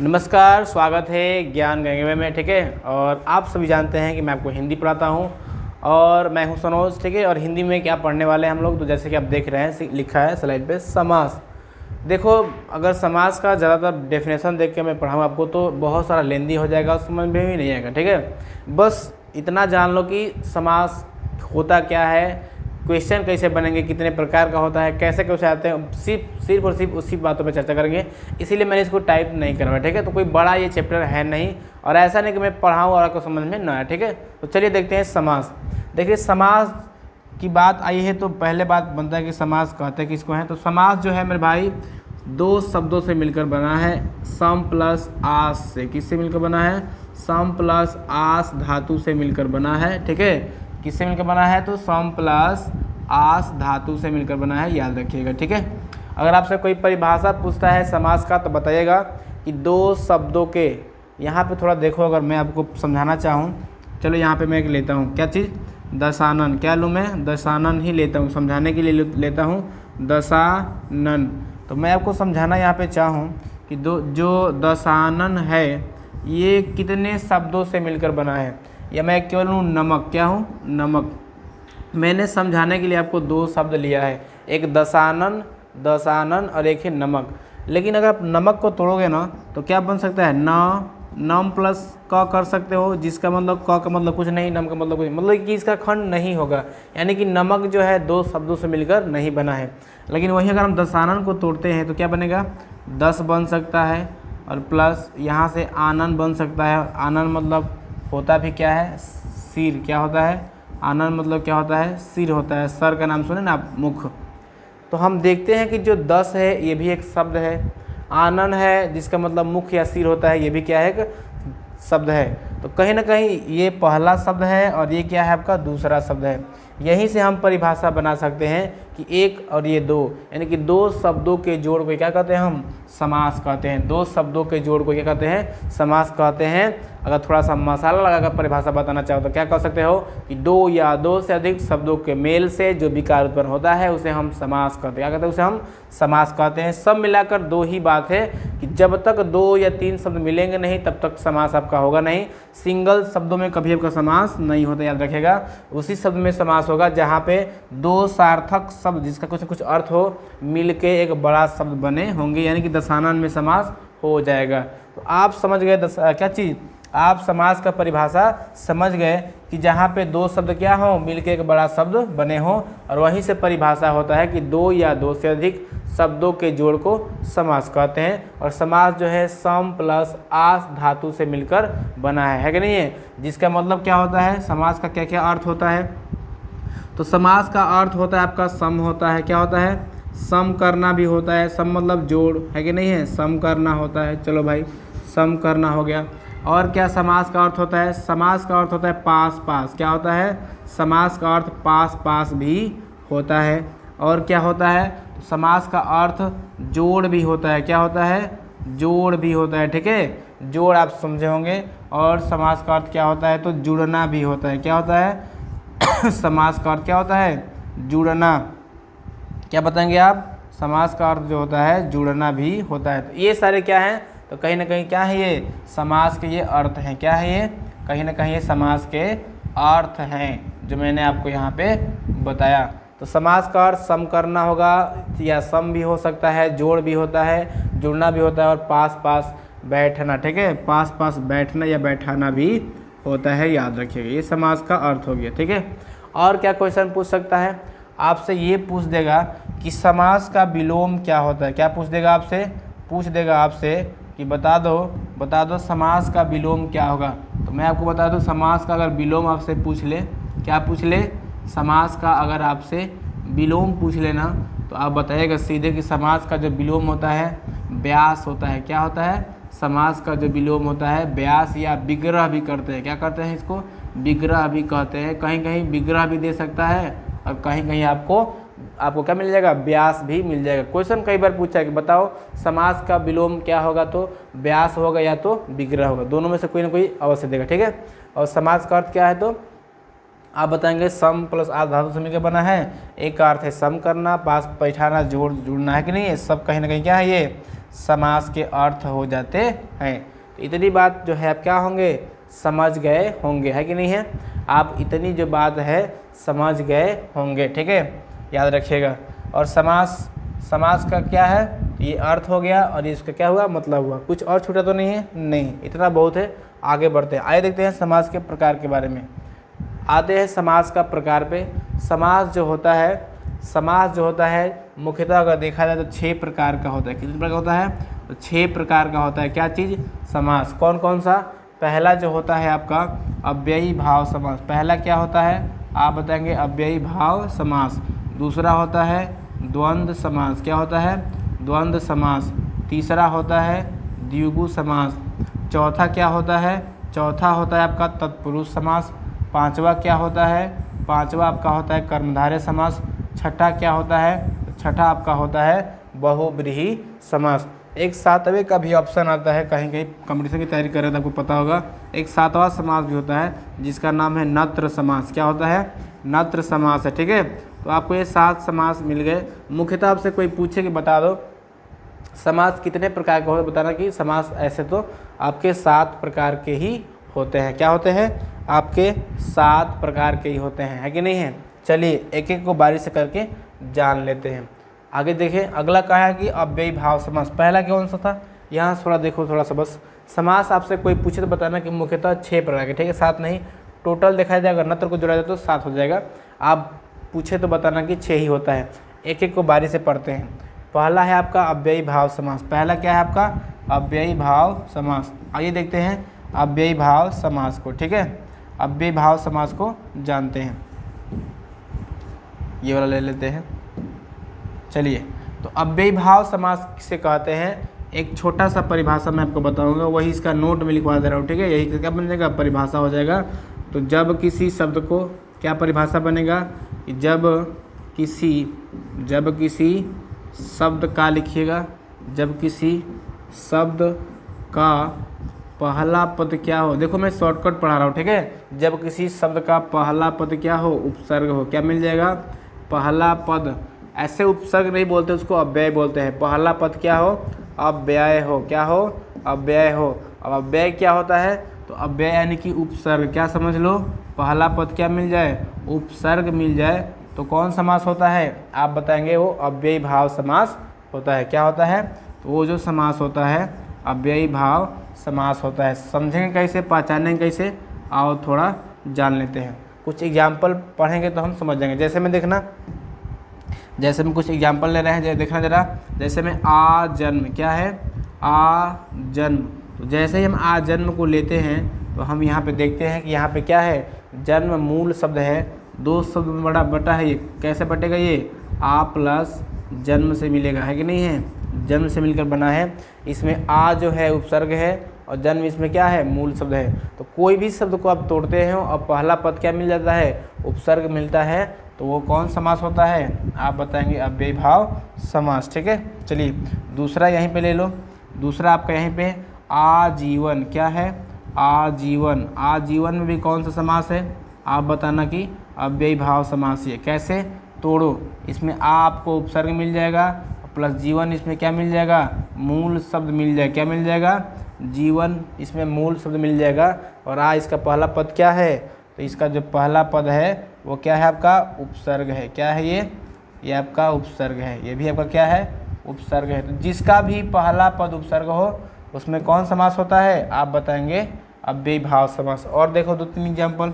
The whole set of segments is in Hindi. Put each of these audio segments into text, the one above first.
नमस्कार, स्वागत है ज्ञान गंगे में। ठीक है, और आप सभी जानते हैं कि मैं आपको हिंदी पढ़ाता हूं और मैं हूं सनोज। ठीक है, और हिंदी में क्या पढ़ने वाले हैं हम लोग, तो जैसे कि आप देख रहे हैं लिखा है स्लाइड पे समास। देखो, अगर समास का ज़्यादातर डेफिनेशन देख के मैं पढ़ाऊँ आपको तो बहुत सारा लेंदी हो जाएगा, समझ में भी नहीं आएगा। ठीक है, बस इतना जान लो कि समास होता क्या है, क्वेश्चन कैसे बनेंगे, कितने प्रकार का होता है, कैसे कैसे आते हैं, सिर्फ और सिर्फ उसी बातों पे चर्चा करेंगे। इसीलिए मैंने इसको टाइप नहीं करवाया। ठीक है, तो कोई बड़ा ये चैप्टर है नहीं, और ऐसा नहीं कि मैं पढ़ाऊँ और आपको समझ में ना आए। ठीक है, तो चलिए देखते हैं समास। देखिए, समास की बात आई है तो पहले बात बनता है कि समास कहते हैं किसको हैं। तो समास जो है मेरे भाई दो शब्दों से मिलकर बना है, सम प्लस आस से। किससे मिलकर बना है? सम प्लस आस धातु से मिलकर बना है। ठीक है, किससे मिलकर बना है? तो सम प्लस आस धातु से मिलकर बना है, याद रखिएगा। ठीक है, अगर आपसे कोई परिभाषा पूछता है समास का तो बताइएगा कि दो शब्दों के, यहाँ पे थोड़ा देखो, अगर मैं आपको समझाना चाहूँ, चलो यहाँ पे मैं एक लेता हूँ, क्या चीज़? दशानन। क्या लूँ मैं? दशानन ही लेता हूँ, समझाने के लिए लेता हूँ दशानन। तो मैं आपको समझाना यहाँ पे चाहूँ कि जो दशानन है ये कितने शब्दों से मिलकर बना है, या मैं केवल हूँ नमक। क्या हूँ? नमक। मैंने समझाने के लिए आपको दो शब्द लिया है, एक दशानन, दशानन, और एक है नमक। लेकिन अगर आप नमक को तोड़ोगे ना तो क्या बन सकता है? न, नम प्लस क कर सकते हो, जिसका मतलब क का मतलब कुछ नहीं, नम का मतलब कुछ, मतलब कि इसका खंड नहीं होगा। यानी कि नमक जो है दो शब्दों से मिलकर नहीं बना है। लेकिन वहीं अगर हम दशानन को तोड़ते हैं तो क्या बनेगा? 10 बन सकता है, और प्लस यहाँ से आनन बन सकता है। आनन मतलब होता भी क्या है? सिर। क्या होता है? आनन मतलब क्या होता है? सिर होता है। सर का नाम सुने ना आप, मुख। तो हम देखते हैं कि जो 10 है ये भी एक शब्द है, आनन है जिसका मतलब मुख या सिर होता है, ये भी क्या है? एक शब्द है। तो कहीं ना कहीं ये पहला शब्द है और ये क्या है? आपका दूसरा शब्द है। यहीं से हम परिभाषा बना सकते हैं कि एक और ये दो, यानी कि दो शब्दों के जोड़ को क्या कहते हैं? हम समास कहते हैं। दो शब्दों के जोड़ को क्या कहते हैं? समास कहते हैं। अगर थोड़ा सा मसाला लगाकर परिभाषा बताना चाहो तो क्या कह सकते हो कि दो या दो से अधिक शब्दों के मेल से जो विकार उत्पन्न होता है उसे हम समास कहते हैं। क्या कहते हैं? उसे हम समास कहते हैं। सब मिलाकर दो ही बात है कि जब तक दो या तीन शब्द मिलेंगे नहीं तब तक समास आपका होगा नहीं। सिंगल शब्दों में कभी आपका समास नहीं होता, याद रखिएगा। उसी शब्द में समास होगा जहाँ पे दो सार्थक शब्द जिसका कुछ न कुछ अर्थ हो मिलके एक बड़ा शब्द बने होंगे, यानी कि दशानन में समास हो जाएगा। तो आप समझ गए क्या चीज़? आप समास का परिभाषा समझ गए कि जहाँ पे दो शब्द क्या हो मिलके एक बड़ा शब्द बने हों, और वहीं से परिभाषा होता है कि दो या दो से अधिक शब्दों के जोड़ को समास कहते हैं। और समास जो है सम प्लस आस धातु से मिलकर बना है कि नहीं है? जिसका मतलब क्या होता है? समास का क्या क्या अर्थ होता है? तो समास का अर्थ होता है आपका सम होता है। क्या होता है? सम करना भी होता है। सम मतलब जोड़, है कि नहीं है? सम करना होता है। चलो भाई, सम करना हो गया। और क्या समास का अर्थ होता है? समास का अर्थ होता है पास पास। क्या होता है? समास का अर्थ पास पास भी होता है। और क्या होता है? समास का अर्थ जोड़ भी होता है। क्या होता है? जोड़ भी होता है। ठीक है, जोड़ आप समझे होंगे। और समास का अर्थ क्या होता है? तो जुड़ना भी होता है। क्या होता है? समास का अर्थ क्या होता है? जुड़ना। क्या बताएंगे आप? समास का अर्थ जो होता है जुड़ना भी होता है। तो ये सारे क्या हैं? तो कहीं ना कहीं क्या है? ये समास के ये अर्थ हैं। क्या है ये? कहीं ना कहीं ये समास के अर्थ हैं जो मैंने आपको यहाँ पे बताया। तो समास का अर्थ सम करना होगा, या सम भी हो सकता है, जोड़ भी होता है, जुड़ना भी होता है, और पास पास बैठना। ठीक है, पास पास बैठना या बैठाना भी होता है, याद रखिएगा। ये समास का अर्थ हो गया। ठीक है, और क्या क्वेश्चन पूछ सकता है? आपसे ये पूछ देगा कि समास का विलोम क्या होता है। क्या पूछ देगा आपसे? पूछ देगा आपसे कि बता दो समास का विलोम क्या होगा। तो मैं आपको बता दूं, समास का अगर विलोम आपसे पूछ ले, क्या पूछ ले? समास का अगर आपसे विलोम पूछ लेना तो आप बताइएगा सीधे कि समास का जो विलोम होता है व्यास होता है। क्या होता है? समास का जो विलोम होता है व्यास, या विग्रह भी करते हैं। क्या करते हैं? इसको विग्रह भी कहते हैं। कहीं कहीं विग्रह भी दे सकता है, और कहीं कहीं आपको क्या मिल जाएगा? व्यास भी मिल जाएगा। क्वेश्चन कई बार पूछा है कि बताओ समास का विलोम क्या होगा, तो व्यास होगा या तो विग्रह होगा, दोनों में से कोई ना कोई अवश्य देगा। ठीक है, और समास का अर्थ क्या है? तो आप बताएंगे सम प्लस आस धातु से मिलकर बना है। एक का अर्थ है सम करना, पास बैठाना, जोड़ जुड़ना, है कि नहीं है? सब कहीं ना कहीं क्या है? ये समास के अर्थ हो जाते हैं। तो इतनी बात जो है आप क्या होंगे, समझ गए होंगे, है कि नहीं है। आप इतनी जो बात है समझ गए होंगे, ठीक है, याद रखिएगा। और समास का क्या है, ये अर्थ हो गया और इसका क्या हुआ, मतलब हुआ। कुछ और छूटा तो नहीं है, नहीं, इतना बहुत है। आगे बढ़ते हैं, आइए देखते हैं समास के प्रकार के बारे में। आते हैं समास का प्रकार पे। समास जो होता है मुख्यतः अगर देखा जाए तो 6 प्रकार का होता है। कितने प्रकार का होता है, तो 6 प्रकार का होता है। क्या चीज़, समास। कौन कौन सा, पहला जो होता है आपका अव्ययी भाव समास। पहला क्या होता है आप बताएंगे, अव्ययी भाव समास। दूसरा होता है द्वंद्व समास। क्या होता है, द्वंद्व समास। तीसरा होता है द्विगु समास। चौथा क्या होता है, चौथा होता है आपका तत्पुरुष समास। पांचवा क्या होता है, पांचवा आपका होता है कर्मधारय समास। छठा क्या होता है, छठा आपका होता है बहुब्रीहि समास। एक सातवें का भी ऑप्शन आता है, कहीं कहीं कंपटीशन की तैयारी कर रहे थे आपको पता होगा। एक सातवां समास भी होता है जिसका नाम है नत्र समास। क्या होता है, नत्र समास है, ठीक है। तो आपको ये 7 समास मिल गए। मुख्यतः आपसे कोई पूछे कि बता दो समास कितने प्रकार का होता है, बताना कि समास ऐसे तो आपके 7 प्रकार के ही होते हैं। क्या होते हैं, आपके 7 प्रकार के ही होते हैं, है कि नहीं है। चलिए एक एक को बारी से करके जान लेते हैं। आगे देखें, अगला कहा है कि अव्ययी भाव समास। पहला कौन सा था, यहाँ थोड़ा देखो, थोड़ा सा बस। समास आपसे कोई पूछे तो बताना कि मुख्यतः 6 प्रकार के, ठीक है, 7 नहीं। टोटल देखा जाए अगर नत्र को जोड़ा जाए तो 7 हो जाएगा। आप पूछे तो बताना कि 6 ही होता है। एक एक को बारी से पढ़ते हैं। पहला है आपका अव्ययी भाव समास। पहला क्या है आपका, अव्ययी भाव समास। आइए देखते हैं अव्ययी भाव समास को, ठीक है। अव्ययी भाव समास को जानते हैं, ये वाला ले लेते हैं। चलिए, तो अव्ययी भाव समास किसे कहते हैं, एक छोटा सा परिभाषा मैं आपको बताऊंगा, वही इसका नोट में लिखवा दे रहा हूँ, ठीक है। यही क्या बन जाएगा, परिभाषा हो जाएगा। तो जब किसी शब्द को, क्या परिभाषा बनेगा, जब किसी शब्द का लिखिएगा, जब किसी शब्द का पहला पद क्या हो, देखो मैं शॉर्टकट पढ़ा रहा हूँ, ठीक है। जब किसी शब्द का पहला पद क्या हो, उपसर्ग हो, क्या मिल जाएगा, पहला पद। ऐसे उपसर्ग नहीं बोलते, उसको अव्यय बोलते हैं। पहला पद क्या हो, अव्यय हो, क्या हो, अव्यय हो। अब अव्यय क्या होता है, तो अव्यय यानी कि उपसर्ग। क्या समझ लो, पहला पद क्या मिल जाए, उपसर्ग मिल जाए तो कौन समास होता है, आप बताएंगे, वो अव्ययी भाव समास होता है। क्या होता है, तो वो जो समास होता है अव्ययी भाव समास होता है। समझेंगे कैसे, पहचानेंगे कैसे, आओ थोड़ा जान लेते हैं। कुछ एग्जाम्पल पढ़ेंगे तो हम समझ जाएंगे। जैसे में देखना, जैसे में कुछ एग्जाम्पल ले रहे हैं, देखना जरा। जैसे में आ जन्म, क्या है, आ जन्म। तो जैसे ही हम आ जन्म को लेते हैं तो हम यहाँ पे देखते हैं कि यहाँ पे क्या है, जन्म मूल शब्द है, 2 शब्द में बड़ा बटा है। ये कैसे बटेगा, ये आ प्लस जन्म से मिलेगा, है कि नहीं है, जन्म से मिलकर बना है। इसमें आ जो है उपसर्ग है और जन्म इसमें क्या है, मूल शब्द है। तो कोई भी शब्द को आप तोड़ते हैं और पहला पद क्या मिल जाता है, उपसर्ग मिलता है, तो वो कौन समास होता है, आप बताएंगे अव्ययी भाव समास, ठीक है। चलिए दूसरा यहीं पे ले लो। दूसरा आपका यहीं पे आजीवन, क्या है, आजीवन। आजीवन में भी कौन सा समास है, आप बताना कि अव्ययी भाव समास है। कैसे, तोड़ो, इसमें आ आपको उपसर्ग मिल जाएगा प्लस जीवन, इसमें क्या मिल जाएगा, मूल शब्द मिल जाएगा। क्या मिल जाएगा, जीवन, इसमें मूल शब्द मिल जाएगा। और आ इसका पहला पद क्या है, तो इसका जो पहला पद है वो क्या है, आपका उपसर्ग है। क्या है ये आपका उपसर्ग है। ये भी आपका क्या है, उपसर्ग है। तो जिसका भी पहला पद उपसर्ग हो उसमें कौन समास होता है, आप बताएंगे अव्ययी भाव समास। और देखो 2-3 एग्जाम्पल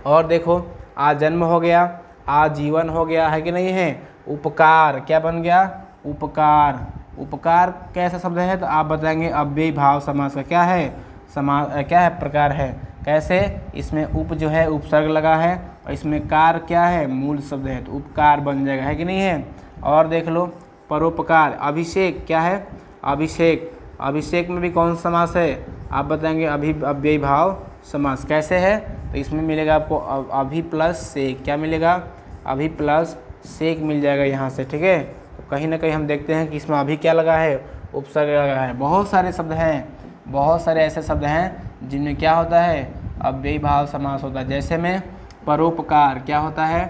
और देखो। आ जन्म हो गया, आ जीवन हो गया, है कि नहीं है। उपकार क्या बन गया, उपकार। उपकार कैसा शब्द है, तो आप बताएंगे अव्ययी भाव समास का क्या है, क्या है, प्रकार है। कैसे, इसमें उप जो है उपसर्ग लगा है और इसमें कार क्या है, मूल शब्द है, तो उपकार बन जाएगा, है कि नहीं है। और देख लो परोपकार। अभिषेक क्या है, अभिषेक। अभिषेक में भी कौन समास है, आप बताएंगे अव्ययी भाव समास। कैसे है, तो इसमें मिलेगा आपको अभि प्लस सेक। क्या मिलेगा, अभि प्लस सेक मिल जाएगा यहाँ से, ठीक है। तो कहीं ना कहीं हम देखते हैं कि इसमें अभी क्या लगा है, उपसर्ग लगा है। बहुत सारे शब्द हैं, बहुत सारे ऐसे शब्द हैं जिनमें क्या होता है, अव्ययी भाव समास होता है। जैसे में परोपकार, क्या होता है,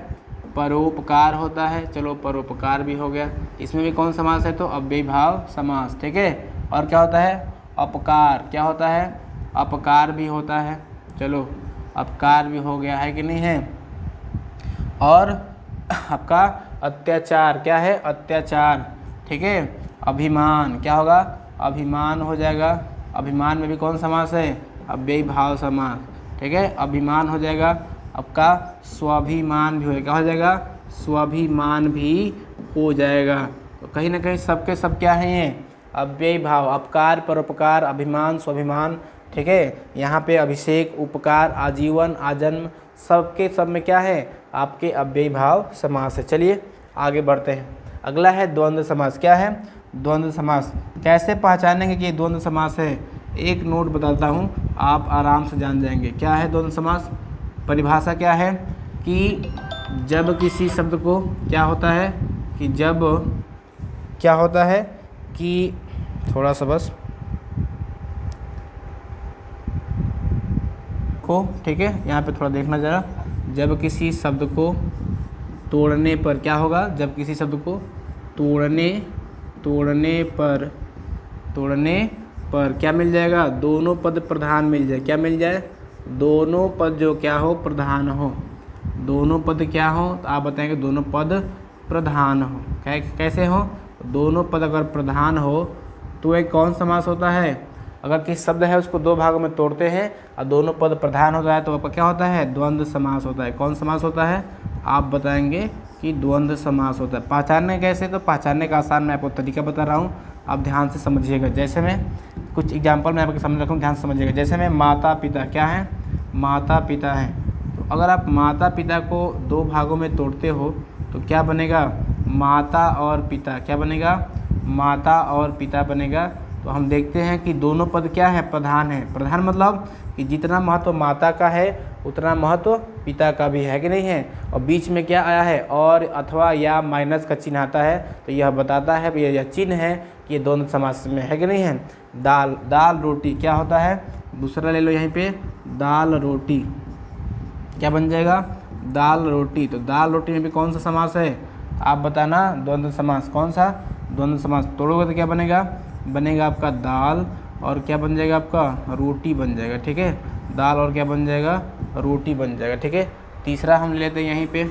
परोपकार होता है। चलो परोपकार भी हो गया। इसमें भी कौन समास है? तो अव्ययीभाव समास। ठीक है। और क्या होता है? अपकार। क्या होता है? अपकार भी होता है। चलो अपकार भी हो गया है कि नहीं है। और आपका अत्याचार। क्या है? अत्याचार। ठीक है। अभिमान। क्या होगा? अभिमान हो जाएगा। अभिमान में भी कौन समास है? अव्ययीभाव समास। ठीक है। अभिमान हो जाएगा। आपका स्वाभिमान भी हो जाएगा। क्या हो जाएगा? स्वाभिमान भी हो जाएगा। तो कहीं ना कहीं सबके सब क्या है? ये अव्ययीभाव। अपकार, परोपकार, अभिमान, स्वाभिमान। ठीक है। यहाँ पे अभिषेक, उपकार, आजीवन, आजन्म, सबके सब में क्या है? आपके अव्ययीभाव समास है। चलिए आगे बढ़ते हैं। अगला है द्वंद्व समास। क्या है? द्वंद्व समास। कैसे पहचानेंगे कि ये द्वंद्व समास है? एक नोट बताता हूँ, आप आराम से जान जाएंगे। क्या है द्वंद्व समास? परिभाषा क्या है कि जब किसी शब्द को क्या होता है कि जब क्या होता है कि थोड़ा सा बस को, ठीक है, यहाँ पे थोड़ा देखना ज़रा। जब किसी शब्द को तोड़ने पर क्या होगा? जब किसी शब्द को तोड़ने पर क्या मिल जाएगा? दोनों पद प्रधान मिल जाए। क्या मिल जाए? दोनों पद जो क्या हो? प्रधान हो। दोनों पद क्या हो? तो आप बताएंगे दोनों पद प्रधान हो। कैसे हो? दोनों पद अगर प्रधान हो तो एक कौन समास होता है? अगर किसी शब्द है उसको दो भागों में तोड़ते हैं और दोनों पद प्रधान होता है तो आपका क्या होता है? द्वंद्व समास होता है। कौन समास होता है? आप बताएंगे कि द्वंद्व समास होता है। पहचानने कैसे? तो पहचानने का आसान मैं आपको तरीका बता रहा हूँ, आप ध्यान से समझिएगा। जैसे मैं कुछ एग्जाम्पल मैं आपके सामने रखूँ, ध्यान से समझिएगा। जैसे मैं माता पिता, क्या है? माता पिता हैं। तो अगर आप माता पिता को दो भागों में तोड़ते हो तो क्या बनेगा? माता और पिता। क्या बनेगा? माता और पिता बनेगा। तो हम देखते हैं कि दोनों पद क्या है? प्रधान है। प्रधान मतलब कि जितना महत्व माता का है उतना महत्व पिता का भी है कि नहीं है। और बीच में क्या आया है? और, अथवा, या, माइनस का चिन्ह आता है तो यह बताता है, यह चिन्ह है कि ये द्वंद्व समास में है कि नहीं है। दाल रोटी क्या होता है? दूसरा ले लो यहीं पे, दाल रोटी। क्या बन जाएगा? दाल रोटी। तो दाल रोटी में भी कौन सा समास है? आप बताना। द्वंद्व समास। कौन सा? द्वंद्व समास। तोड़ोगे तो क्या बनेगा? बनेगा आपका दाल और क्या बन जाएगा? आपका रोटी बन जाएगा। ठीक है। दाल और क्या बन जाएगा? रोटी बन जाएगा। ठीक है। तीसरा हम लेते हैं यहीं पे,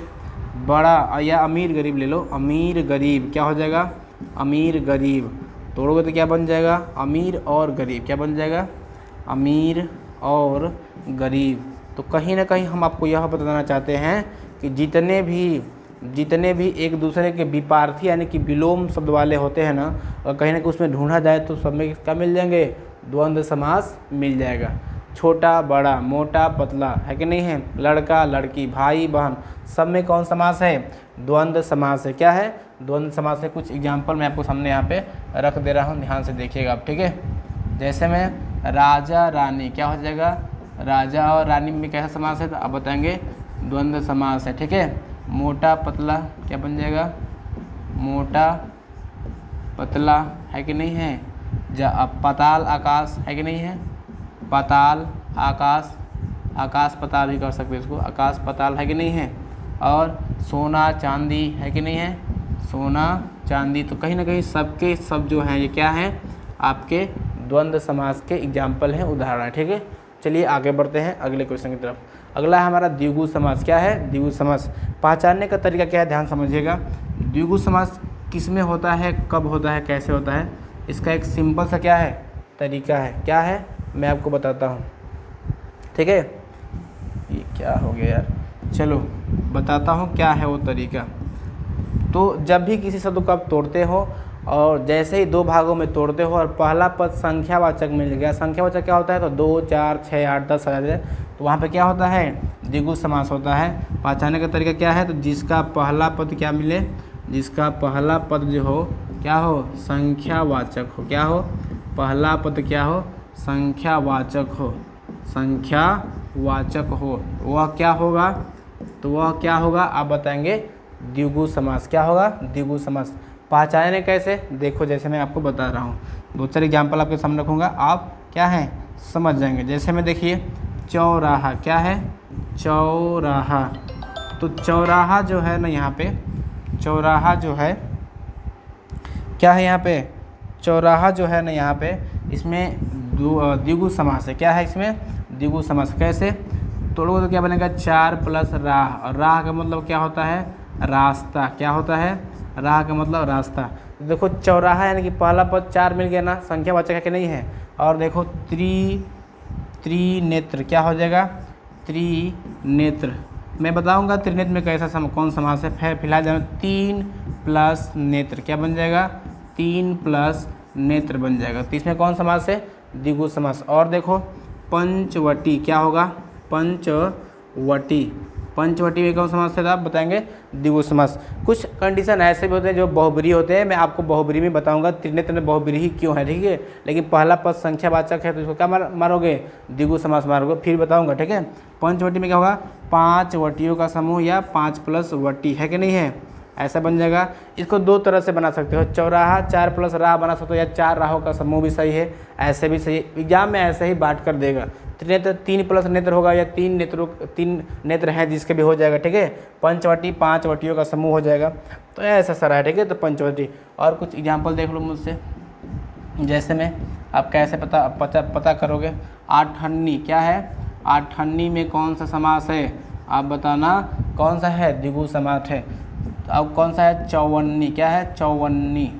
बड़ा या अमीर गरीब ले लो। अमीर गरीब क्या हो जाएगा? अमीर गरीब। तोड़ोगे तो क्या बन जाएगा? अमीर और गरीब। क्या बन जाएगा? अमीर और गरीब। तो कहीं ना कहीं हम आपको यह बताना चाहते हैं कि जितने भी एक दूसरे के विपार्थी यानी कि विलोम शब्द वाले होते हैं ना, और कहीं ना कहीं उसमें ढूंढा जाए तो सब में क्या मिल जाएंगे? द्वंद्व समास मिल जाएगा। छोटा बड़ा, मोटा पतला, है कि नहीं है। लड़का लड़की, भाई बहन, सब में कौन समास है? द्वंद्व समास है। क्या है? द्वंद्व समास है। कुछ एग्जाम्पल मैं आपको सामने यहाँ पे रख दे रहा हूँ, ध्यान से देखिएगा आप। ठीक है। जैसे में राजा रानी, क्या हो जाएगा? राजा और रानी में कैसा समास है? तो आप बताएंगे द्वंद्व समास है। ठीक है। मोटा पतला क्या बन जाएगा? मोटा पतला, है कि नहीं है। पाताल आकाश, है कि नहीं है। पाताल आकाश, आकाश पाताल भी कर सकते हैं इसको, आकाश पाताल, है कि नहीं है। और सोना चांदी, है कि नहीं है। सोना चांदी। तो कहीं ना कहीं सबके सब जो हैं ये क्या हैं? आपके द्वंद्व समास के एग्जाम्पल हैं, उदाहरण है। ठीक है। चलिए आगे बढ़ते हैं अगले क्वेश्चन की तरफ। अगला है हमारा द्विगु समास। क्या है? द्विगु समास। पहचानने का तरीका क्या है? ध्यान समझिएगा। द्विगु समास किस में होता है, कब होता है, कैसे होता है, इसका एक सिंपल सा क्या है? तरीका है। क्या है? मैं आपको बताता हूँ। ठीक है। ये क्या हो गया यार, चलो बताता हूँ क्या है वो तरीका। तो जब भी किसी शब्द को आप तोड़ते हो और जैसे ही दो भागों में तोड़ते हो और पहला पद संख्यावाचक मिल गया। संख्यावाचक क्या होता है? तो 2, 4, 6, 8, 10 आ जाए तो वहाँ पे क्या होता है? द्विगु समास होता है। पहचानने का तरीका क्या है? तो जिसका पहला पद क्या मिले? जिसका पहला पद जो हो क्या हो? संख्यावाचक हो। क्या हो? पहला पद क्या हो? संख्यावाचक हो। संख्यावाचक हो वह क्या होगा? तो वह क्या होगा? आप बताएंगे द्विगु समास। क्या होगा? द्विगु समास। पहचाने कैसे? देखो, जैसे मैं आपको बता रहा हूँ, दो चार एग्जाम्पल आपके सामने रखूँगा, आप क्या है समझ जाएंगे। जैसे में देखिए चौराहा। क्या है? चौराहा। तो चौराहा जो है ना यहाँ पे, चौराहा जो है क्या है यहाँ पे, चौराहा जो है ना यहाँ पे, इसमें द्विगु समास है। क्या है इसमें? द्विगु समास। कैसे तोड़ोगे तो क्या बनेगा? 4 प्लस राह, और राह का मतलब क्या होता है? रास्ता। क्या होता है? राह का मतलब रास्ता। देखो चौराहा यानी कि पहला पद 4 मिल गया ना, संख्यावाचक है कि नहीं है। और देखो त्रिनेत्र क्या हो जाएगा? त्रिनेत्र। मैं बताऊंगा त्रिनेत्र में कैसा कौन समास है। फिलहाल जानो 3 प्लस नेत्र क्या बन जाएगा? 3 प्लस नेत्र बन जाएगा। तो इसमें कौन समास है? द्विगु समास। और देखो पंचवटी क्या होगा? पंचवटी। पंचवटी में कौन समास है? आप बताएंगे द्विगु समास। कुछ कंडीशन ऐसे भी होते हैं जो बहुब्रीही होते हैं, मैं आपको बहुब्रीही में बताऊंगा त्रिनेत्र में बहुब्रीही क्यों है, ठीक है। लेकिन पहला पद संख्यावाचक है तो इसको क्या मारोगे? द्विगु समास मारोगे, फिर बताऊंगा, ठीक है। पंचवटी में क्या होगा? 5 वटियों का समूह या 5 प्लस वटी, है कि नहीं है? ऐसा बन जाएगा। इसको दो तरह से बना सकते हो, चौराहा 4 प्लस राह बना सकते हो, या 4 राहों का समूह भी सही है, ऐसे भी सही है। एग्जाम में ऐसे ही बांट कर देगा। त्रिनेत्र 3 प्लस नेत्र होगा, या 3 नेत्र हैं जिसके भी हो जाएगा, ठीक है। पंचवटी 5 वटियों का समूह हो जाएगा, तो ऐसा सारा है, ठीक है। तो पंचवटी। और कुछ एग्जाम्पल देख लो मुझसे, जैसे में आप कैसे पता करोगे। आठन्नी क्या है? आठन्नी में कौन सा समास है? आप बताना कौन सा है? द्विगु समास है। अब कौन सा है? चौवन्नी क्या है? चौवन्नी।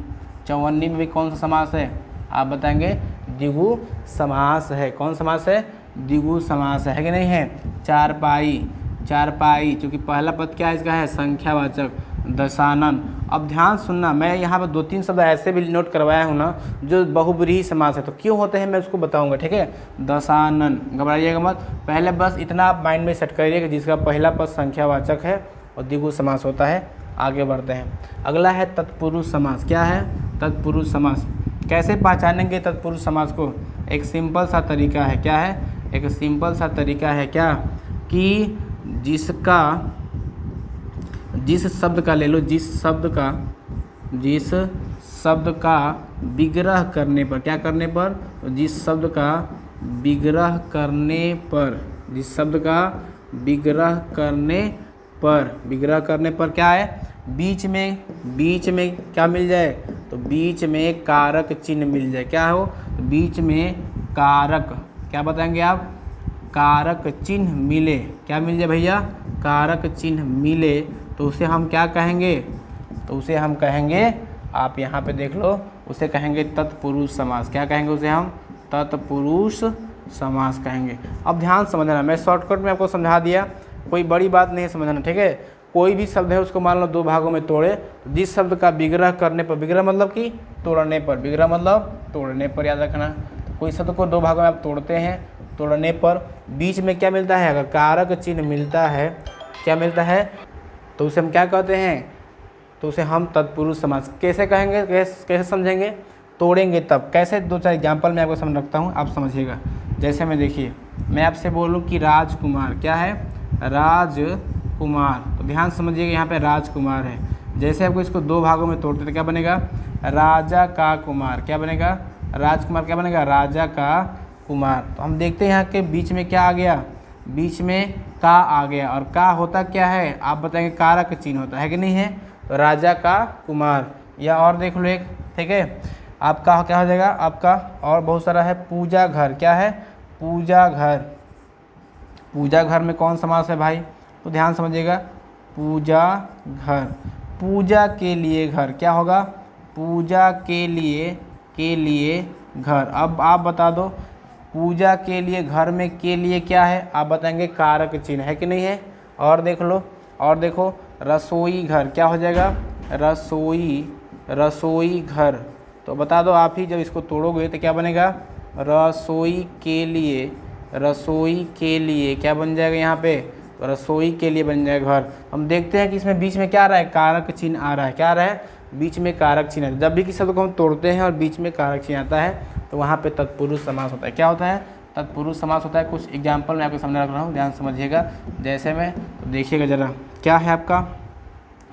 चौवन्नी में भी कौन सा समास है? आप बताएंगे द्विगु समास है। कौन समास है? द्विगु समास है कि नहीं है? चारपाई। चारपाई चूँकि पहला पद क्या है इसका? है संख्यावाचक। दशानन। अब ध्यान सुनना, मैं यहाँ पर 2-3 शब्द ऐसे भी नोट करवाया हूँ ना जो बहुब्रीही समास है, तो क्यों होते हैं मैं उसको बताऊँगा, ठीक है। दशानन, घबराइएगा मत, पहले बस इतना आप माइंड में सेट करिए कि जिसका पहला पद संख्यावाचक है और द्विगु समास होता है। आगे बढ़ते हैं। अगला है तत्पुरुष समास। क्या है? तत्पुरुष समास। कैसे पहचानेंगे तत्पुरुष समास को? एक सिंपल सा तरीका है। क्या है? एक सिंपल सा तरीका है क्या? कि जिस शब्द का ले लो, जिस शब्द का विग्रह करने पर, क्या करने पर? जिस शब्द का विग्रह करने पर, जिस शब्द का विग्रह करने पर क्या है? बीच में क्या मिल जाए? तो बीच में कारक चिन्ह मिल जाए। क्या हो? बीच में कारक, क्या बताएंगे आप? कारक चिन्ह मिले। क्या मिल जाए भैया? कारक चिन्ह मिले, तो उसे हम क्या कहेंगे? तो उसे हम कहेंगे, आप यहाँ पे देख लो, उसे कहेंगे तत्पुरुष समास। क्या कहेंगे उसे हम? तत्पुरुष समास कहेंगे। अब ध्यान समझना, मैं शॉर्टकट में आपको समझा दिया, कोई बड़ी बात नहीं समझना, ठीक है। कोई भी शब्द है उसको मान लो 2 भागों में तोड़े, जिस शब्द का विग्रह करने पर, विग्रह मतलब कि तोड़ने पर, विग्रह मतलब तोड़ने पर, याद रखना। कोई शब्द को 2 भागों में आप तोड़ते हैं, तोड़ने पर बीच में क्या मिलता है? अगर कारक चिन्ह मिलता है, क्या मिलता है? तो उसे हम क्या कहते हैं? तो उसे हम तत्पुरुष समास। कैसे कहेंगे, कैसे समझेंगे? तोड़ेंगे तब। कैसे? 2-4 एग्जाम्पल मैं आपको समझ रखता हूँ, आप समझिएगा। जैसे मैं देखिए, मैं आपसे बोलूँ कि राजकुमार, क्या है? राजकुमार, तो ध्यान समझिएगा यहाँ पे राजकुमार है। जैसे आपको इसको 2 भागों में तोड़ते तो क्या बनेगा? राजा का कुमार। क्या बनेगा? राजकुमार क्या बनेगा? राजा का कुमार। तो हम देखते हैं यहाँ के बीच में क्या आ गया? बीच में का आ गया, और का होता क्या है? आप बताएंगे कारक चिन्ह होता है कि नहीं है? तो राजा का कुमार। या और देख लो एक, ठीक है, आपका क्या हो जाएगा? आपका और बहुत सारा है। पूजा घर। क्या है? पूजा घर। पूजा घर में कौन समास है भाई? तो ध्यान समझिएगा, पूजा घर। पूजा के लिए घर क्या होगा? पूजा के लिए घर। अब आप बता दो, पूजा के लिए घर में के लिए क्या है? आप बताएंगे कारक चिन्ह, है कि नहीं है? और देख लो, और देखो, रसोई घर क्या हो जाएगा? रसोई घर। तो बता दो आप ही, जब इसको तोड़ोगे तो क्या बनेगा? रसोई के लिए क्या बन जाएगा यहाँ पे? तो रसोई के लिए बन जाएगा घर। हम देखते हैं कि इसमें बीच में क्या आ रहा है? कारक चिन्ह आ रहा है। क्या आ रहा है? बीच में कारक चिन्ह है। जब भी किसी शब्द को हम तोड़ते हैं और बीच में कारक चिन्ह आता है तो वहाँ पे तत्पुरुष समास होता है। क्या होता है? तत्पुरुष समास होता है। कुछ एग्जाम्पल मैं आपके सामने रख रहा हूँ, ध्यान समझिएगा। जैसे में तो देखिएगा ज़रा, क्या है आपका?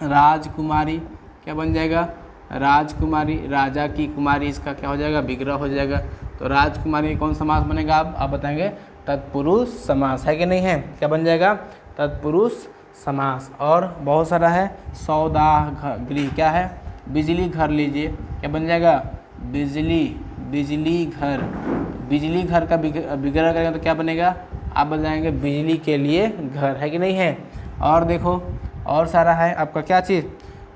राजकुमारी क्या बन जाएगा? राजकुमारी। राजा की कुमारी, इसका क्या हो जाएगा? विग्रह हो जाएगा। तो राजकुमारी कौन समास बनेगा? आप बताएंगे तत्पुरुष समास, है कि नहीं है? क्या बन जाएगा? तत्पुरुष समास। और बहुत सारा है, सौदा गृह क्या है, बिजली घर लीजिए, क्या बन जाएगा, बिजली घर। बिजली घर का विग्रह करेंगे तो क्या बनेगा, आप बन जाएंगे बिजली के लिए घर, है कि नहीं है। और देखो और सारा है आपका क्या चीज़,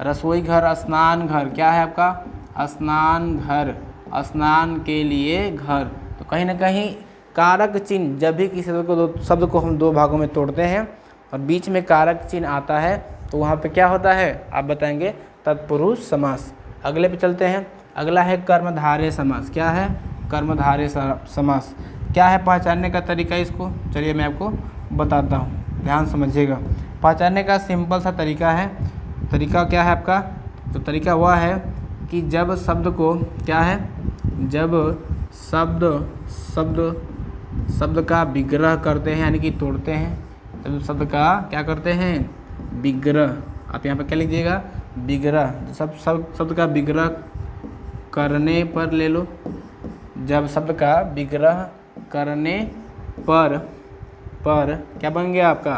रसोई घर, स्नान घर, क्या है आपका, स्नान घर, स्नान के लिए घर। तो कहीं ना कहीं कारक चिन्ह, जब भी किसी शब्द को हम दो भागों में तोड़ते हैं और बीच में कारक चिन्ह आता है तो वहाँ पे क्या होता है, आप बताएंगे तत्पुरुष समास। अगले पे चलते हैं, अगला है कर्मधारय समास। क्या है, कर्मधारय समास। क्या है पहचानने का तरीका इसको, चलिए मैं आपको बताता हूँ, ध्यान समझिएगा। पहचानने का सिंपल सा तरीका है। तरीका क्या है आपका, तो तरीका वह है कि जब शब्द को क्या है, जब शब्द का विग्रह करते हैं यानी कि तोड़ते हैं, तब शब्द का क्या करते हैं, विग्रह। आप यहाँ पर क्या लिखिएगा, विग्रह। शब्द का विग्रह करने पर ले लो, जब शब्द का विग्रह करने पर क्या बन गया आपका,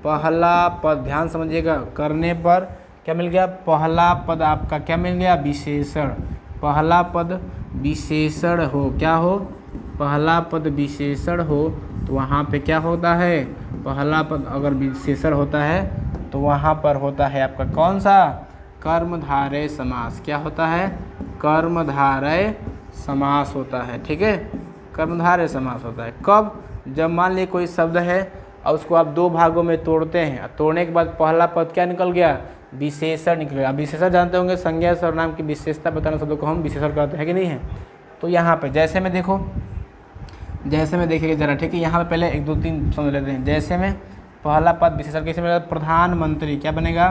पहला पद। ध्यान समझिएगा, करने पर क्या मिल गया, पहला पद आपका क्या मिल गया, विशेषण। पहला पद विशेषण हो, क्या हो, पहला पद विशेषण हो तो वहाँ पे क्या होता है, पहला पद अगर विशेषण होता है तो वहाँ पर होता है आपका कौन सा, कर्मधारय समास। क्या होता है, कर्मधारय समास होता है। ठीक है, कर्मधारय समास होता है कब, जब मान लीजिए कोई शब्द है और उसको आप दो भागों में तोड़ते हैं, तोड़ने के बाद पहला पद क्या निकल गया, विशेषण निकल गया। विशेषण जानते होंगे, संज्ञा सर्वनाम की विशेषता बताने शब्दों को हम विशेषण कहते हैं कि नहीं है। तो यहाँ पे जैसे में देखो, जैसे में देखिएगा जरा, ठीक है। यहाँ पे पहले 1 2 3 समझ लेते हैं। जैसे में पहला पद विशेषण कैसे मिलेगा, प्रधानमंत्री, क्या बनेगा,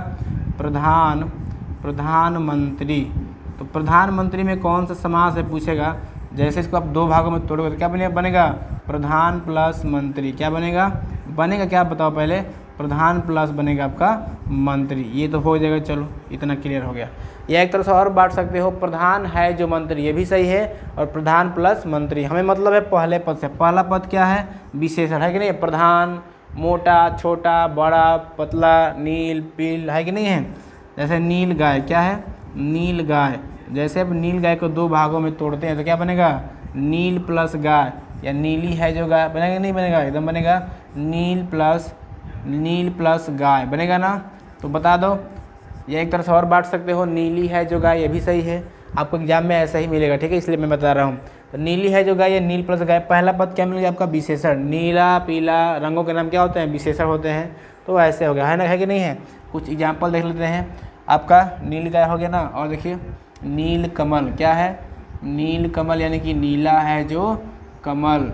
प्रधानमंत्री। तो प्रधानमंत्री में कौन सा समास है पूछेगा, जैसे इसको आप दो भागों में तोड़ोगे तो क्या बनेगा, प्रधान प्लस मंत्री। क्या बनेगा क्या बताओ पहले, प्रधान प्लस बनेगा आपका मंत्री। ये तो हो जाएगा, चलो इतना क्लियर हो गया। या एक तरह से और बांट सकते हो, प्रधान है जो मंत्री, ये भी सही है, और प्रधान प्लस मंत्री। हमें मतलब है पहले पद से। पहला पद क्या है, विशेषण, है कि नहीं, प्रधान, मोटा, छोटा, बड़ा, पतला, नील, पील, है कि नहीं है। जैसे नील गाय, क्या है, नील गाय। जैसे अब नील गाय को दो भागों में तोड़ते हैं तो क्या बनेगा, नील प्लस गाय, या नीली है जो गाय, बनेगा नहीं बनेगा, एकदम बनेगा नील प्लस गाय, बनेगा ना। तो बता दो, या एक तरह से और बांट सकते हो, नीली है जो गाय, ये भी सही है, आपको एग्जाम में ऐसा ही मिलेगा। ठीक है, इसलिए मैं बता रहा हूँ। तो नीली है जो गाय या नील प्लस गाय, पहला पद क्या मिल गया आपका, विशेषण। नीला पीला रंगों के नाम क्या होते हैं, विशेषण होते हैं। तो ऐसे हो गया, है ना, है कि नहीं है। कुछ एग्जाम्पल देख लेते हैं। आपका नील गाय हो गया ना, और देखिए नील कमल, क्या है, नील कमल यानी कि नीला है जो कमल,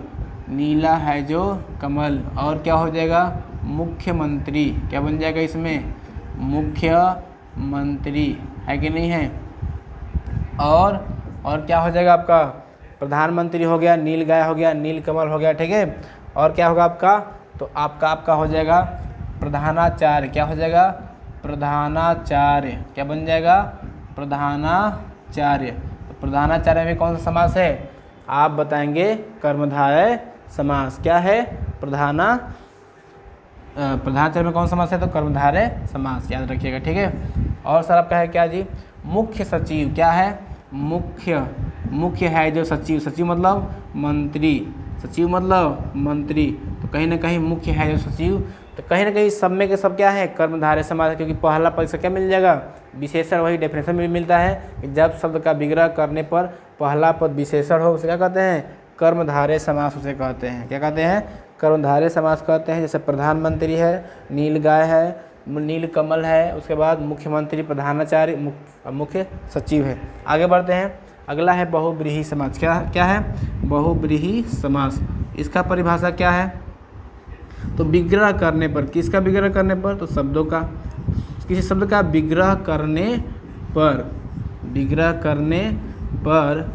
नीला है जो कमल। और क्या हो जाएगा, मुख्यमंत्री, क्या बन जाएगा इसमें, मुख्यमंत्री, है कि नहीं है। और क्या हो जाएगा आपका, प्रधानमंत्री हो गया, नील गाय हो गया, नील कमल हो गया। ठीक है, और क्या होगा आपका, तो आपका हो जाएगा प्रधानाचार्य। क्या हो जाएगा, प्रधानाचार्य, क्या बन जाएगा, प्रधानाचार्य। तो प्रधानाचार्य में कौन सा समास है, आप बताएंगे कर्मधारय समास। क्या है, प्रधानाचार्य में कौन सा समास है, तो कर्मधारय समास, याद रखिएगा। ठीक है, और सर आपका है क्या जी, मुख्य सचिव। क्या है, मुख्य है जो सचिव, सचिव मतलब मंत्री, सचिव मतलब मंत्री। तो कहीं ना कहीं मुख्य है जो सचिव, तो कहीं ना कहीं सब में के सब क्या है, कर्मधारय समास है, क्योंकि पहला पद से क्या मिल जाएगा, विशेषण। वही डेफिनेशन में मिलता है कि जब शब्द का विग्रह करने पर पहला पद विशेषण हो, उसे क्या कहते हैं, कर्मधारय समास उसे कहते हैं। क्या कहते हैं, कर्मधारय समास कहते हैं। जैसे प्रधानमंत्री है, नील गाय है, नील कमल है, उसके बाद मुख्यमंत्री, प्रधानाचार्य, मुख्य सचिव है। आगे बढ़ते हैं, अगला है बहुब्रीहि समास। क्या है, बहुब्रीहि समास। इसका परिभाषा क्या है, तो विग्रह करने पर, किसका विग्रह करने पर, तो शब्दों का, किसी शब्द का विग्रह करने पर,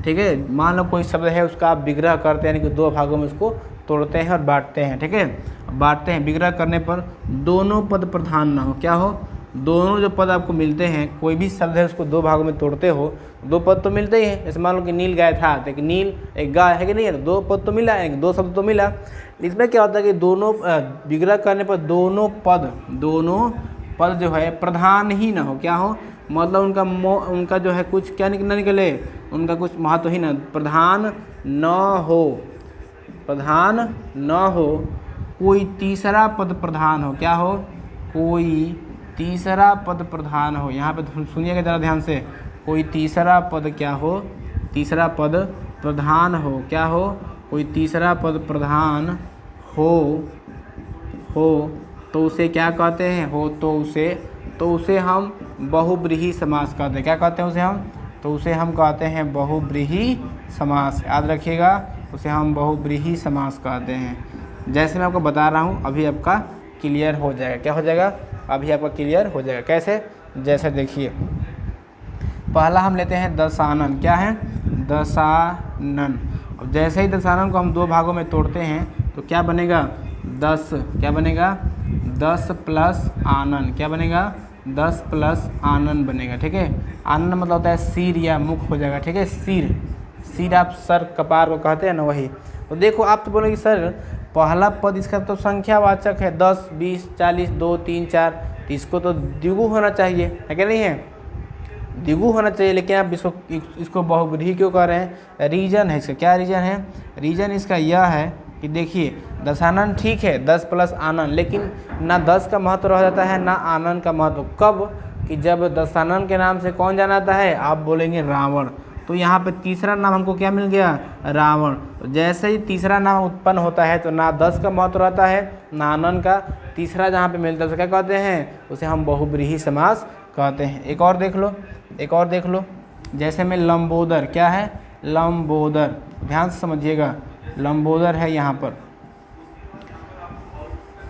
ठीक है। मान लो कोई शब्द है, उसका आप विग्रह करते हैं, यानी कि दो भागों में उसको तोड़ते हैं और बांटते हैं। ठीक है, बांटते हैं, विग्रह करने पर दोनों पद प्रधान ना हो, क्या हो, दोनों जो पद आपको मिलते हैं, कोई भी शब्द है उसको दो भागों में तोड़ते हो, दो पद तो मिलते ही हैं। जैसे मान लो कि नील गाय था, तो एक नील एक गाय है कि नहीं है, तो दो पद तो मिला है, दो शब्द तो मिला। इसमें क्या होता है कि दोनों विग्रह करने पर दोनों पद जो है प्रधान ही ना हो, क्या हो, मतलब उनका जो है कुछ क्या ना निकले, उनका कुछ महत्व ही ना, प्रधान न हो, कोई तीसरा पद प्रधान हो, क्या हो, कोई तीसरा पद प्रधान हो। यहाँ पे सुनिएगा ज़रा ध्यान से, कोई तीसरा पद क्या हो, तीसरा पद प्रधान हो, क्या हो, कोई तीसरा पद प्रधान हो तो उसे क्या कहते हैं, हो तो उसे हम बहुब्रीहि समास कहते हैं। क्या कहते हैं उसे हम, तो उसे हम कहते हैं बहुब्रीहि समास। याद रखिएगा, उसे हम बहुब्रीहि समास कहते हैं। जैसे मैं आपको बता रहा हूँ अभी आपका क्लियर हो जाएगा। क्या हो जाएगा, अभी आपका क्लियर हो जाएगा। कैसे, जैसे देखिए, पहला हम लेते हैं दशानन। क्या है, दशानन। अब जैसे ही दशानन को हम दो भागों में तोड़ते हैं तो क्या बनेगा, 10, क्या बनेगा, 10 प्लस आनन, क्या बनेगा, 10 प्लस आनन बनेगा। ठीक है, आनन मतलब होता है सिर या मुख हो जाएगा। ठीक है, सिर आप सर कपार को कहते हैं ना, वही। तो देखो आप तो बोलोगे सर पहला पद इसका तो संख्यावाचक है, 10, 20, 40, 2, 3, 4, तो इसको तो द्विगु होना चाहिए, है क्या नहीं है, द्विगु होना चाहिए। लेकिन आप इसको बहुब्रीहि क्यों कह रहे हैं, रीज़न है इसका। क्या रीज़न है, रीज़न इसका यह है कि देखिए दशानन ठीक है 10 प्लस आनन, लेकिन ना 10 का महत्व रह जाता है ना आनन का महत्व। कब, कि जब दशानन के नाम से कौन जाना जाता है, आप बोलेंगे रावण। तो यहाँ पे तीसरा नाम हमको क्या मिल गया, रावण। तो जैसे ही तीसरा नाम उत्पन्न होता है तो ना 10 का महत्व रहता है ना आनन का, तीसरा जहाँ पे मिलता है उसे क्या कहते हैं, उसे हम बहुब्रीहि समास कहते हैं। एक और देख लो, जैसे में लंबोदर। क्या है, लंबोदर, ध्यान से समझिएगा, लंबोदर है यहाँ पर।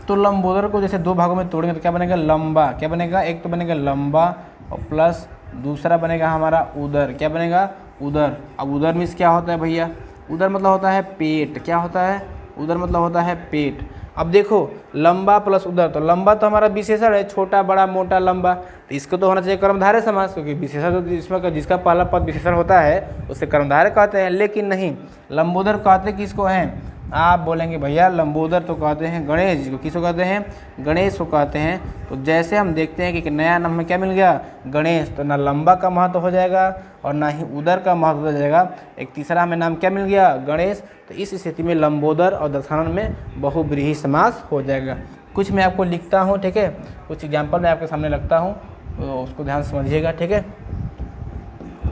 तो लंबोदर को जैसे दो भागों में तोड़ेंगे तो क्या बनेगा, लंबा। क्या बनेगा, एक तो बनेगा लंबा और प्लस दूसरा बनेगा हमारा उदर। क्या बनेगा, उदर। अब उदर मीन्स क्या होता है भैया, उदर मतलब होता है पेट। क्या होता है, उदर मतलब होता है पेट। अब देखो लंबा प्लस उदर, तो लंबा तो हमारा विशेषण है, छोटा बड़ा मोटा लंबा, तो इसको तो होना चाहिए कर्मधारय समास, क्योंकि विशेषण तो इसमें जिसका पहला पद विशेषण होता है उसे कर्मधारय कहते हैं। लेकिन नहीं, लंबोदर कहते किसको हैं, आप बोलेंगे भैया लंबोदर तो कहते हैं गणेश जी को। किसको कहते हैं, गणेश को कहते हैं। तो जैसे हम देखते हैं कि नया नाम में क्या मिल गया, गणेश, तो ना लंबा का महत्व हो जाएगा और ना ही उदर का महत्व हो जाएगा, एक तीसरा हमें नाम क्या मिल गया, गणेश। तो इस स्थिति में लंबोदर और दशानन में बहुब्रीहि समास हो जाएगा। कुछ मैं आपको लिखता हूँ, ठीक है, कुछ एग्जाम्पल मैं आपके सामने रखता हूँ, तो उसको ध्यान से समझिएगा। ठीक है,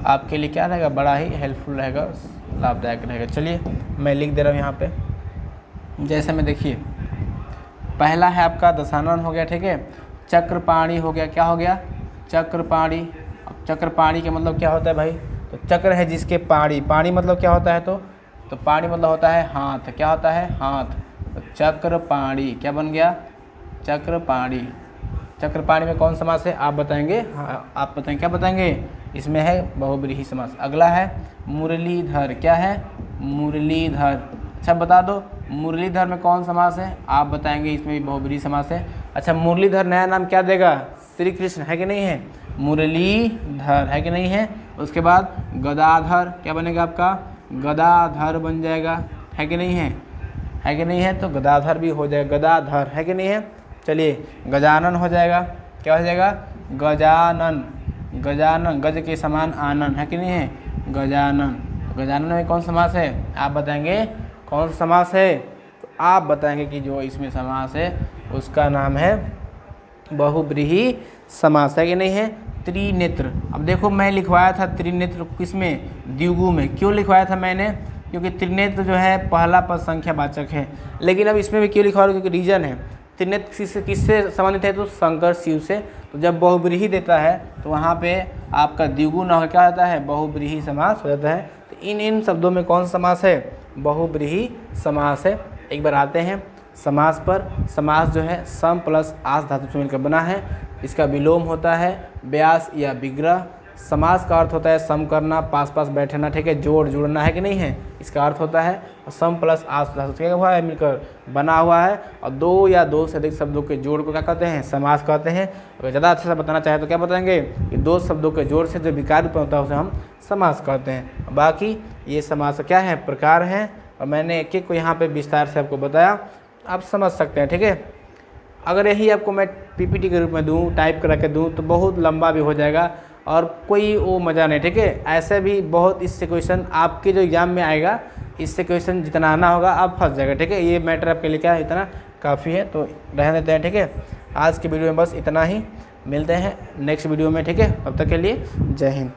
आपके लिए क्या रहेगा, बड़ा ही हेल्पफुल रहेगा, लाभदायक रहेगा। चलिए मैं लिख दे रहा हूँ यहाँ पे। जैसे में देखिए, पहला है आपका दशानन हो गया। ठीक है, चक्रपाणी हो गया। क्या हो गया, चक्रपाणी। अब चक्रपाणी का मतलब क्या होता है भाई, तो चक्र है जिसके पाणी, पाणी मतलब क्या होता है, तो पाणी मतलब होता है हाथ। क्या होता है, हाथ। तो चक्रपाणी क्या बन गया, चक्रपाणी। चक्रपाणी में कौन समास है आप बताएंगे, हाँ आप बताएंगे, क्या बताएंगे, इसमें है बहुब्रीहि समास। अगला है मुरलीधर। क्या है, मुरलीधर। अच्छा बता दो मुरलीधर में कौन समास है, आप बताएंगे, इसमें भी बहुब्रीहि समास है। अच्छा मुरलीधर नया नाम क्या देगा, श्री कृष्ण, है कि नहीं है, मुरलीधर, है कि नहीं है। उसके बाद गदाधर, क्या बनेगा आपका, गदाधर बन जाएगा, है कि नहीं है, है कि नहीं है, तो गदाधर भी हो जाएगा, गदाधर, है कि नहीं है। चलिए गजानन हो जाएगा। क्या हो जाएगा, गजानन। गजानन, गज के समान आनन, है कि नहीं है, गजानन। गजानन में कौन समास है, आप बताएंगे कौन सा समास है, तो आप बताएंगे कि जो इसमें समास है उसका नाम है बहुब्रीहि समास, है कि नहीं है। त्रिनेत्र, अब देखो मैं लिखवाया था त्रिनेत्र किसमें, द्विगु में। क्यों लिखवाया था मैंने, क्योंकि त्रिनेत्र जो है पहला पद संख्यावाचक है। लेकिन अब इसमें भी क्यों लिखवा रहा हूँ, क्योंकि रीजन है। त्रिनेत्र किससे संबंधित है, तो शंकर शिव से। तो जब बहुब्रीहि देता है तो वहाँ पे आपका द्विगु न हो क्या होता है, बहुब्रीहि समास हो जाता है। तो इन शब्दों में कौन समास है, बहुब्रीहि समास है। एक बार आते हैं समास पर। समास जो है सम प्लस आस धातु से मिलकर बना है। इसका विलोम होता है व्यास या विग्रह। समास का अर्थ होता है सम करना, पास पास बैठना, ठीक है, जोड़ जुड़ना, है कि नहीं है, इसका अर्थ होता है। और सम प्लस आस प्लस क्या हुआ है, मिलकर बना हुआ है। और दो या दो से अधिक शब्दों के जोड़ को क्या कहते हैं, समास कहते हैं। अगर ज़्यादा अच्छे से बताना चाहे तो क्या बताएंगे कि दो शब्दों के जोड़ से जो विकार उत्पन्न होता है उसे हम समास कहते हैं। बाकी ये समास क्या है, प्रकार हैं, और मैंने एक एक को यहाँ पे विस्तार से आपको बताया, आप समझ सकते हैं, ठीक है। अगर यही आपको मैं पीपीटी के रूप में दूँ, टाइप करा के दूँ, तो बहुत लंबा भी हो जाएगा और कोई वो मज़ा नहीं, ठीक है। ऐसे भी बहुत इससे क्वेश्चन आपके जो एग्ज़ाम में आएगा, इससे क्वेश्चन जितना आना होगा आप फंस जाएगा, ठीक है। ये मैटर आपके लिए क्या है, इतना काफ़ी है, तो रहने देते हैं, ठीक है। आज की वीडियो में बस इतना ही, मिलते हैं नेक्स्ट वीडियो में, ठीक है। तब तक के लिए जय हिंद।